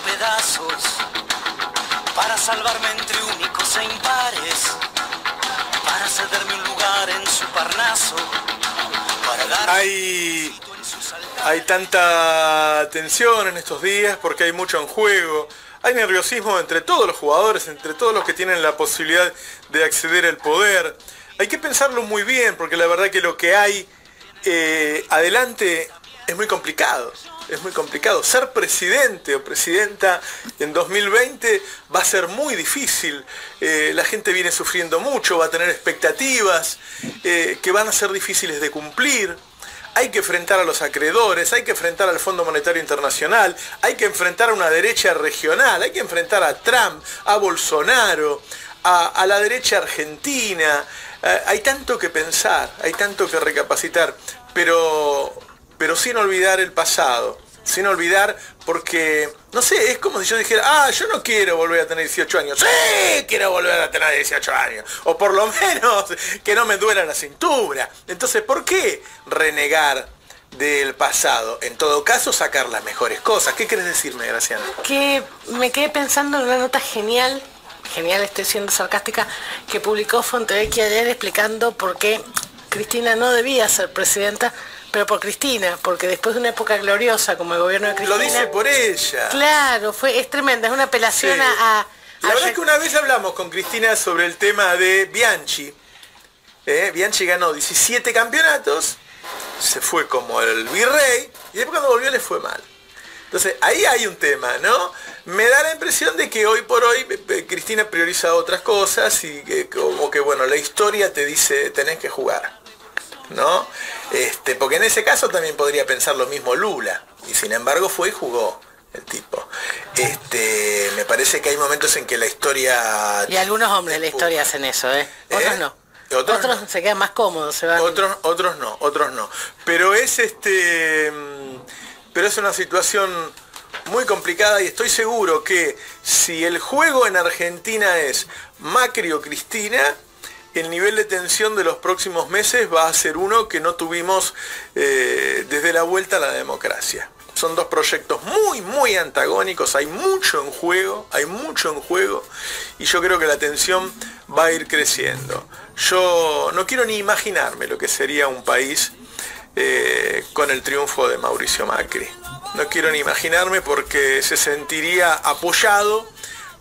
pedazos para salvarme entre únicos e impares, para cederme un lugar en su Parnaso, para dar... Hay tanta tensión en estos días porque hay mucho en juego. Hay nerviosismo entre todos los jugadores, entre todos los que tienen la posibilidad de acceder al poder. Hay que pensarlo muy bien porque la verdad que lo que hay adelante es muy complicado. Es muy complicado. Ser presidente o presidenta en 2020 va a ser muy difícil. La gente viene sufriendo mucho, va a tener expectativas que van a ser difíciles de cumplir. Hay que enfrentar a los acreedores, hay que enfrentar al Fondo Monetario Internacional, hay que enfrentar a una derecha regional, hay que enfrentar a Trump, a Bolsonaro, a la derecha argentina. Hay tanto que pensar, hay tanto que recapacitar, pero sin olvidar el pasado, sin olvidar porque, no sé, es como si yo dijera, yo no quiero volver a tener 18 años, sí, quiero volver a tener 18 años, o por lo menos que no me duela la cintura. Entonces, ¿por qué renegar del pasado? En todo caso, sacar las mejores cosas. ¿Qué querés decirme, Graciana? Que me quedé pensando en una nota genial, estoy siendo sarcástica, que publicó Fontevecchia ayer explicando por qué Cristina no debía ser presidenta, pero por Cristina, porque después de una época gloriosa como el gobierno de Cristina... Lo dice por ella. Claro, es tremenda, es una apelación sí. La verdad es que una vez hablamos con Cristina sobre el tema de Bianchi. Bianchi ganó 17 campeonatos, se fue como el virrey, y después cuando volvió le fue mal. Entonces, ahí hay un tema, ¿no? Me da la impresión de que hoy por hoy Cristina prioriza otras cosas y que, como que, bueno, la historia te dice, tenés que jugar, ¿no? Porque en ese caso también podría pensar lo mismo Lula, y sin embargo fue y jugó el tipo. Me parece que hay momentos en que la historia... Y algunos hombres de la historia hacen eso, ¿eh? Otros no. Otros no. Se quedan más cómodos, se van... Otros no. Pero es una situación muy complicada y estoy seguro que si el juego en Argentina es Macri o Cristina, el nivel de tensión de los próximos meses va a ser uno que no tuvimos desde la vuelta a la democracia. Son dos proyectos muy, muy antagónicos, hay mucho en juego, y yo creo que la tensión va a ir creciendo. Yo no quiero ni imaginarme lo que sería un país con el triunfo de Mauricio Macri. No quiero ni imaginarme porque se sentiría apoyado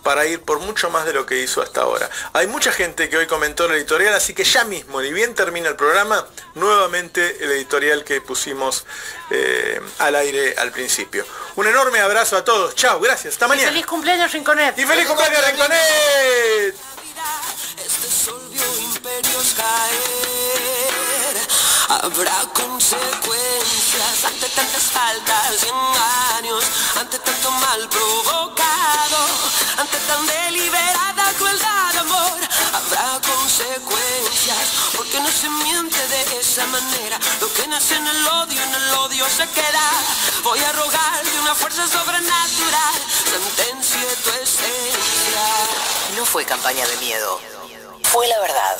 para ir por mucho más de lo que hizo hasta ahora. Hay mucha gente que hoy comentó el editorial, así que ya mismo, ni bien termina el programa, nuevamente el editorial que pusimos al aire al principio. Un enorme abrazo a todos. Chao, gracias. Hasta mañana. Y feliz cumpleaños, Rinconet. Y feliz cumpleaños, Rinconet. Este sol vio imperios caer. Habrá consecuencias ante tantas faltas y engaños, ante tanto mal provocado, ante tan deliberada crueldad, amor. Habrá consecuencias, porque no se miente de esa manera. Lo que nace en el odio se queda. Voy a rogar de una fuerza sobrenatural, sentencie tu esencia. No fue campaña de miedo, fue la verdad.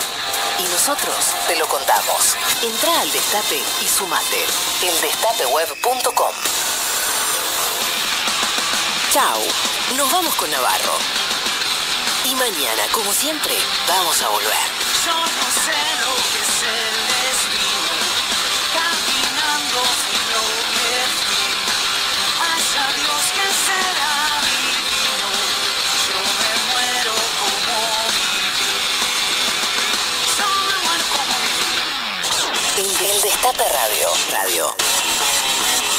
Y nosotros te lo contamos. Entrá al Destape y sumate. eldestapeweb.com. Chau, nos vamos con Navarro. Y mañana, como siempre, vamos a volver. Yo no sé lo que es el destino, caminando sin lo que fui. Haya Dios que será divino, yo me muero como viví. Yo me muero como viví. El Destape Radio.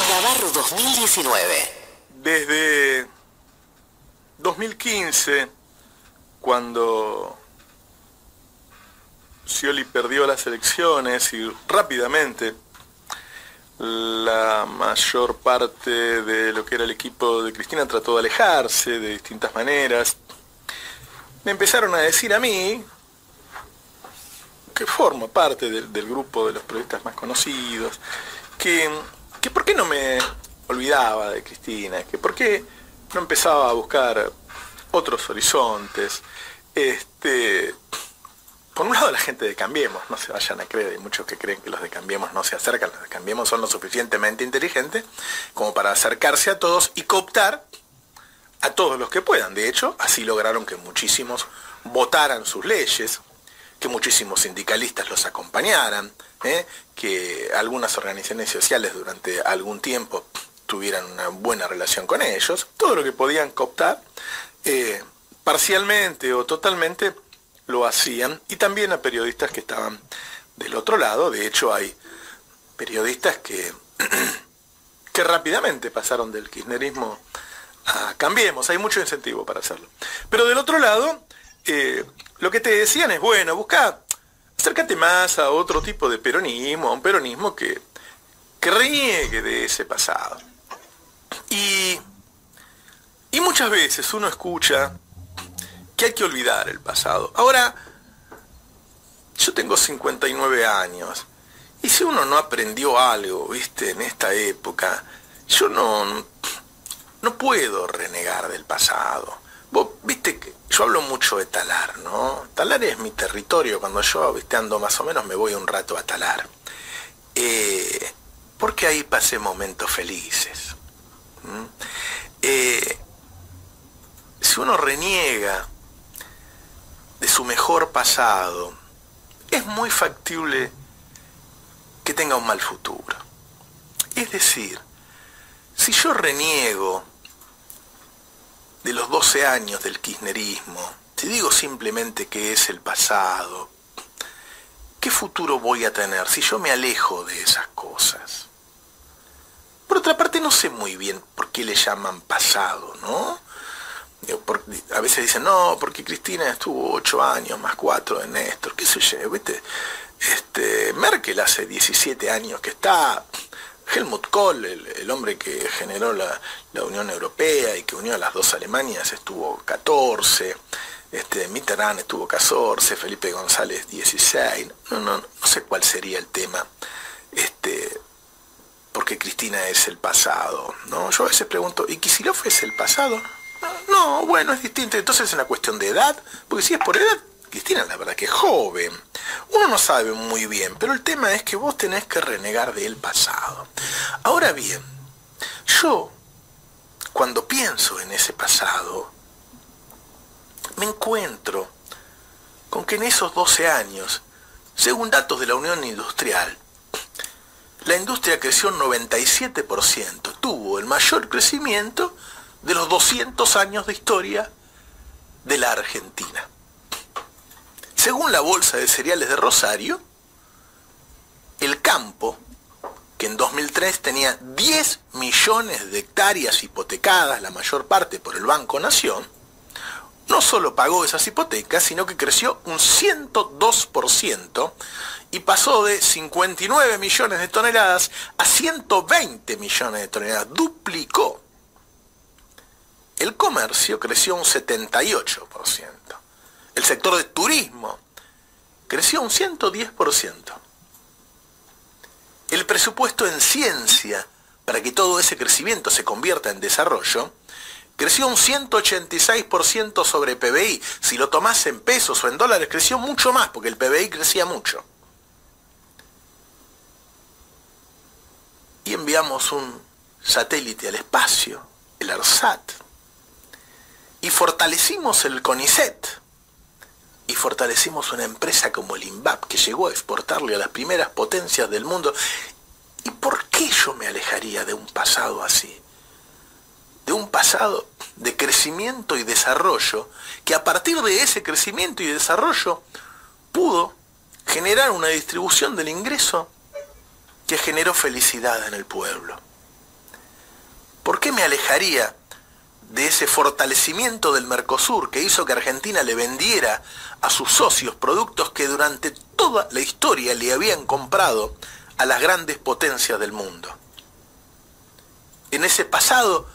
Navarro 2019. Desde 2015, cuando Scioli perdió las elecciones y rápidamente la mayor parte de lo que era el equipo de Cristina trató de alejarse de distintas maneras, me empezaron a decir a mí, que formo parte del grupo de los periodistas más conocidos, que por qué no me olvidaba de Cristina, que por qué no empezaba a buscar otros horizontes. Por un lado, la gente de Cambiemos, no se vayan a creer, hay muchos que creen que los de Cambiemos no se acercan, los de Cambiemos son lo suficientemente inteligentes como para acercarse a todos y cooptar a todos los que puedan. De hecho, así lograron que muchísimos votaran sus leyes, que muchísimos sindicalistas los acompañaran, que algunas organizaciones sociales durante algún tiempo tuvieran una buena relación con ellos. Todo lo que podían cooptar, parcialmente o totalmente, lo hacían. Y también a periodistas que estaban del otro lado. De hecho, hay periodistas que rápidamente pasaron del kirchnerismo a Cambiemos. Hay mucho incentivo para hacerlo. Pero del otro lado, lo que te decían es, bueno, acércate más a otro tipo de peronismo, a un peronismo que reniegue de ese pasado. Y muchas veces uno escucha que hay que olvidar el pasado. Ahora, yo tengo 59 años, y si uno no aprendió algo, ¿viste?, en esta época, yo no puedo renegar del pasado. Vos viste que yo hablo mucho de Talar, ¿no? Talar es mi territorio. Cuando yo, ando más o menos, me voy un rato a Talar. Porque ahí pasé momentos felices. Si uno reniega de su mejor pasado, es muy factible que tenga un mal futuro. Es decir, si yo reniego de los 12 años del kirchnerismo, te digo simplemente que es el pasado, ¿qué futuro voy a tener si yo me alejo de esas cosas? Por otra parte, no sé muy bien por qué le llaman pasado, ¿no? A veces dicen, no, porque Cristina estuvo 8 años más 4 de Néstor, qué sé yo, ¿viste? Merkel hace 17 años que está. Helmut Kohl, el hombre que generó la Unión Europea y que unió a las dos Alemanias, estuvo 14, Mitterrand estuvo 14, Felipe González 16, no sé cuál sería el tema, porque Cristina es el pasado, ¿no? Yo a veces pregunto, ¿y Kicillof es el pasado? No, bueno, es distinto. Entonces es una cuestión de edad, porque si es por edad, Cristina la verdad que es joven. Uno no sabe muy bien, pero el tema es que vos tenés que renegar del pasado. Ahora bien, yo, cuando pienso en ese pasado, me encuentro con que en esos 12 años, según datos de la Unión Industrial, la industria creció un 97%, tuvo el mayor crecimiento de los 200 años de historia de la Argentina. Según la Bolsa de Cereales de Rosario, el campo, que en 2003 tenía 10 millones de hectáreas hipotecadas, la mayor parte por el Banco Nación, no solo pagó esas hipotecas, sino que creció un 102% y pasó de 59 millones de toneladas a 120 millones de toneladas, duplicó. El comercio creció un 78%. El sector de turismo creció un 110%. El presupuesto en ciencia, para que todo ese crecimiento se convierta en desarrollo, creció un 186% sobre PBI. Si lo tomás en pesos o en dólares, creció mucho más, porque el PBI crecía mucho. Y enviamos un satélite al espacio, el ARSAT, y fortalecimos el CONICET, y fortalecimos una empresa como el INVAP, que llegó a exportarle a las primeras potencias del mundo. ¿Y por qué yo me alejaría de un pasado así? De un pasado de crecimiento y desarrollo, que a partir de ese crecimiento y desarrollo pudo generar una distribución del ingreso que generó felicidad en el pueblo. ¿Por qué me alejaría de ese fortalecimiento del Mercosur que hizo que Argentina le vendiera a sus socios productos que durante toda la historia le habían comprado a las grandes potencias del mundo? En ese pasado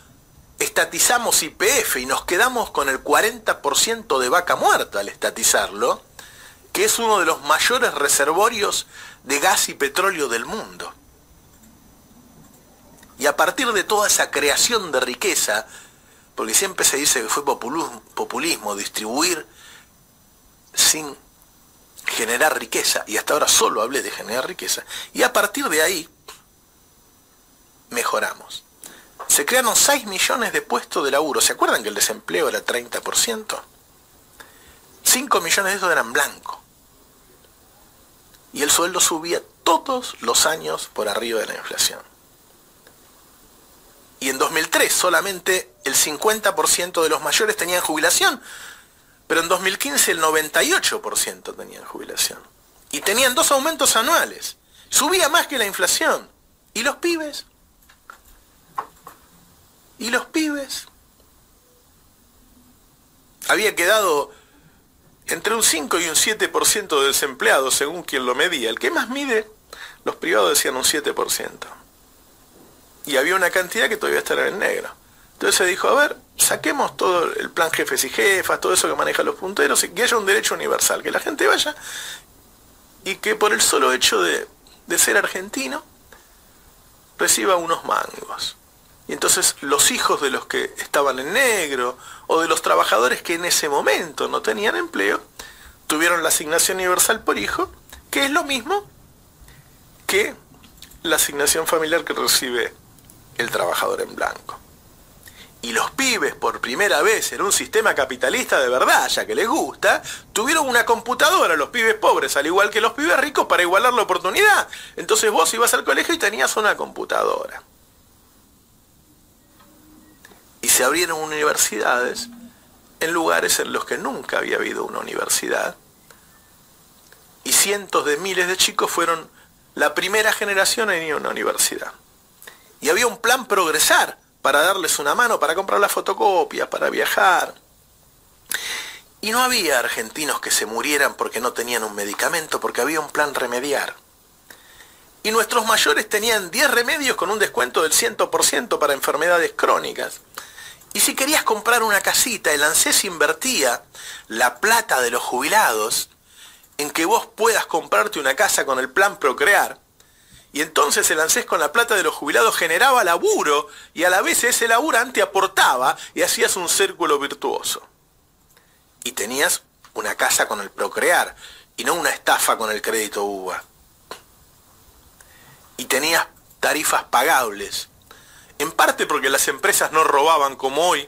estatizamos YPF y nos quedamos con el 40% de vaca muerta al estatizarlo, que es uno de los mayores reservorios de gas y petróleo del mundo. Y a partir de toda esa creación de riqueza, porque siempre se dice que fue populismo distribuir sin generar riqueza, y hasta ahora solo hablé de generar riqueza, y a partir de ahí mejoramos. Se crearon 6 millones de puestos de laburo. ¿Se acuerdan que el desempleo era 30%? 5 millones de esos eran blancos. Y el sueldo subía todos los años por arriba de la inflación. Y en 2003 solamente el 50% de los mayores tenían jubilación, pero en 2015 el 98% tenían jubilación. Y tenían 2 aumentos anuales. Subía más que la inflación. ¿Y los pibes? ¿Y los pibes? Había quedado entre un 5 y un 7% de desempleados, según quien lo medía. El que más mide, los privados decían un 7%. Y había una cantidad que todavía estaba en negro. Entonces se dijo, a ver, saquemos todo el plan jefes y jefas, todo eso que manejan los punteros, y que haya un derecho universal, que la gente vaya y que por el solo hecho de ser argentino reciba unos mangos. Y entonces los hijos de los que estaban en negro o de los trabajadores que en ese momento no tenían empleo, tuvieron la asignación universal por hijo, que es lo mismo que la asignación familiar que recibe el trabajador en blanco. Y los pibes, por primera vez en un sistema capitalista de verdad, ya que les gusta, tuvieron una computadora, los pibes pobres, al igual que los pibes ricos, para igualar la oportunidad. Entonces vos ibas al colegio y tenías una computadora. Y se abrieron universidades en lugares en los que nunca había habido una universidad. Y cientos de miles de chicos fueron la primera generación en ir a una universidad. Y había un plan Progresar para darles una mano, para comprar las fotocopias, para viajar. Y no había argentinos que se murieran porque no tenían un medicamento, porque había un plan Remediar. Y nuestros mayores tenían 10 remedios con un descuento del 100% para enfermedades crónicas. Y si querías comprar una casita, el ANSES invertía la plata de los jubilados en que vos puedas comprarte una casa con el plan Procrear. Y entonces el ANSES con la plata de los jubilados generaba laburo y a la vez ese laburante aportaba y hacías un círculo virtuoso. Y tenías una casa con el Procrear y no una estafa con el crédito UBA. Y tenías tarifas pagables. En parte porque las empresas no robaban como hoy,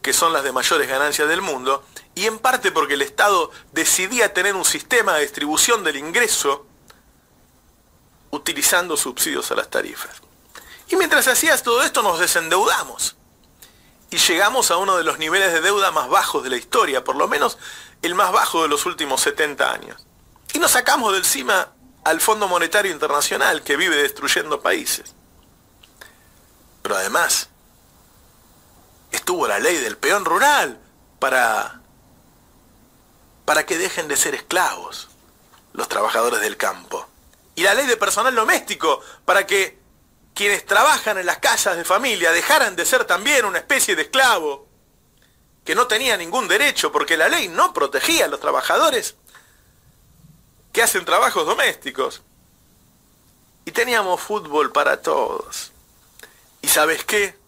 que son las de mayores ganancias del mundo, y en parte porque el Estado decidía tener un sistema de distribución del ingreso utilizando subsidios a las tarifas. Y mientras hacías todo esto nos desendeudamos. Y llegamos a uno de los niveles de deuda más bajos de la historia, por lo menos el más bajo de los últimos 70 años. Y nos sacamos de encima al Fondo Monetario Internacional, que vive destruyendo países. Pero además, estuvo la ley del peón rural para que dejen de ser esclavos los trabajadores del campo. Y la ley de personal doméstico para que quienes trabajan en las casas de familia dejaran de ser también una especie de esclavo que no tenía ningún derecho, porque la ley no protegía a los trabajadores que hacen trabajos domésticos. Y teníamos fútbol para todos. ¿Y sabes qué?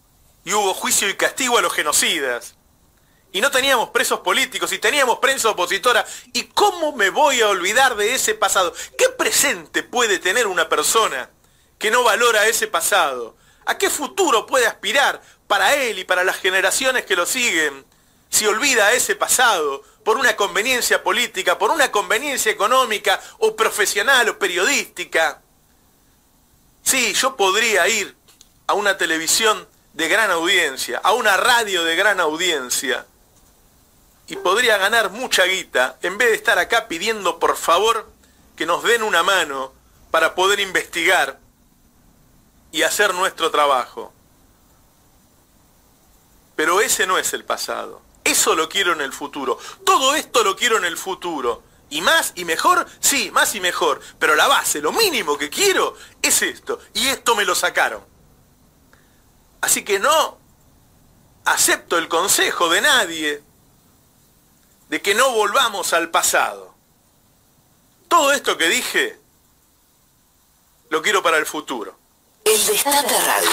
Y hubo juicio y castigo a los genocidas. Y no teníamos presos políticos, y teníamos prensa opositora. ¿Y cómo me voy a olvidar de ese pasado? ¿Qué presente puede tener una persona que no valora ese pasado? ¿A qué futuro puede aspirar para él y para las generaciones que lo siguen si olvida ese pasado por una conveniencia política, por una conveniencia económica o profesional o periodística? Sí, yo podría ir a una televisión de gran audiencia, a una radio de gran audiencia, y podría ganar mucha guita en vez de estar acá pidiendo por favor que nos den una mano para poder investigar y hacer nuestro trabajo. Pero ese no es el pasado. Eso lo quiero en el futuro. Todo esto lo quiero en el futuro. ¿Y más y mejor? Sí, más y mejor. Pero la base, lo mínimo que quiero es esto. Y esto me lo sacaron. Así que no acepto el consejo de nadie de que no volvamos al pasado. Todo esto que dije lo quiero para el futuro. El Destape Radio.